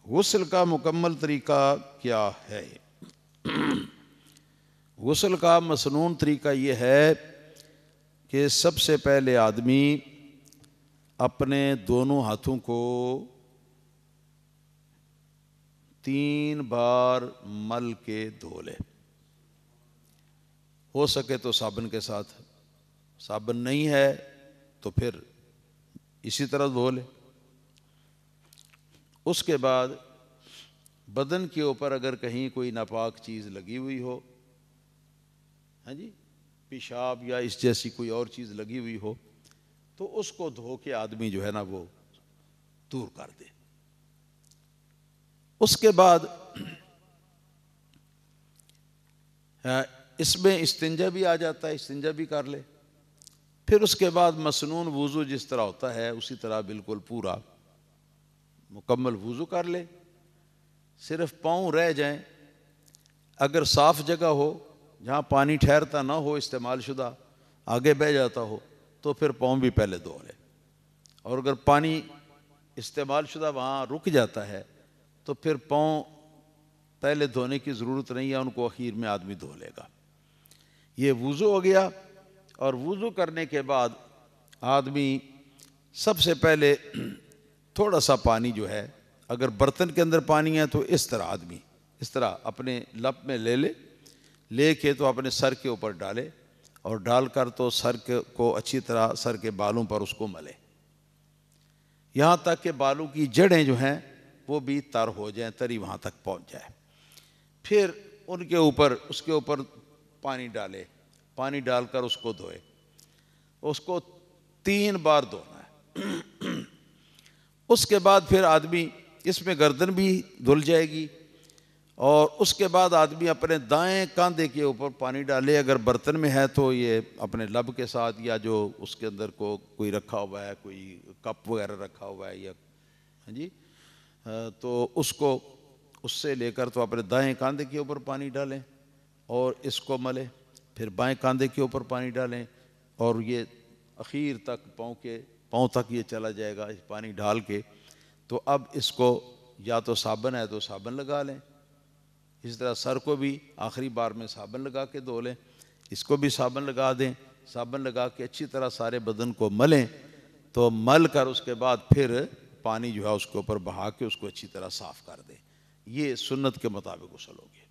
غسل کا مکمل طریقہ کیا ہے؟ غسل کا مسنون طریقہ یہ ہے کہ سب سے پہلے آدمی اپنے دونوں ہاتھوں کو 3 بار مل کے دھو لے، ہو سکے تو صابن کے ساتھ، صابن نہیں ہے تو پھر اسی طرح دھو لے۔ اس کے بعد بدن کے اوپر اگر کہیں کوئی ناپاک چیز لگی ہوئی ہو، ہاں جی، پیشاب یا اس جیسی کوئی اور چیز لگی ہوئی ہو، تو اس کو دھو کے آدمی جو ہے نا وہ دور کر دے۔ اس کے بعد اس میں استنجا بھی آ جاتا ہے، استنجا بھی کر لے۔ پھر اس کے بعد مسنون وضو جس طرح ہوتا ہے اسی طرح بالکل پورا مکمل وضو کر لے۔ صرف پاؤں رہ جائیں، اگر صاف جگہ ہو جہاں پانی ٹھہرتا نہ ہو، استعمال شدہ آگے بہہ جاتا ہو، تو پھر پاؤں بھی پہلے دھو لے۔ اور اگر پانی استعمال شدہ وہاں رک جاتا ہے تو پھر پاؤں پہلے دھونے کی ضرورت نہیں ہے، ان کو اخیر میں آدمی دھو لے گا۔ یہ وضو ہو گیا۔ اور وضو کرنے کے بعد آدمی سب سے پہلے تھوڑا سا پانی جو ہے، اگر برتن کے اندر پانی ہے تو اس طرح آدمی اس طرح اپنے لپ میں لے کے تو اپنے سر کے اوپر ڈالے، اور ڈال کر تو سر کو اچھی طرح سر کے بالوں پر اس کو ملے، یہاں تک کہ بالوں کی جڑیں جو ہیں وہ بھی تر ہو جائیں، تری وہاں تک پہنچ جائے۔ پھر اس کے اوپر پانی ڈالے، پانی ڈال کر اس کو دھوئے۔ اس کو 3 بار دھونا ہے۔ اس کے بعد پھر آدمی اس میں گردن بھی دھل جائے گی، اور اس کے بعد آدمی اپنے دائیں کاندھے کے اوپر پانی ڈالے، اگر برتن میں ہے تو یہ اپنے لب کے ساتھ، یا جو اس کے اندر کوئی رکھا ہوا ہے، کوئی کپ وغیرہ رکھا ہوا ہے، یا ہاں جی، تو اس سے لے کر تو اپنے دائیں کاندھے کے اوپر پانی ڈالیں اور اس کو ملے، پھر بائیں کاندھے کے اوپر پانی ڈالیں، اور یہ اخیر تک پاؤں تک یہ چلا جائے گا پانی ڈال کے۔ تو اب اس کو یا تو صابن ہے تو صابن لگا لیں، اس طرح سر کو بھی آخری بار میں صابن لگا کے دھو لیں، اس کو بھی صابن لگا دیں، صابن لگا کے اچھی طرح سارے بدن کو ملیں۔ تو مل کر اس کے بعد پھر پانی جو ہے اس کے اوپر بہا کے اس کو اچھی طرح صاف کر دیں۔ یہ سنت کے مطابق غسل ہو گیا۔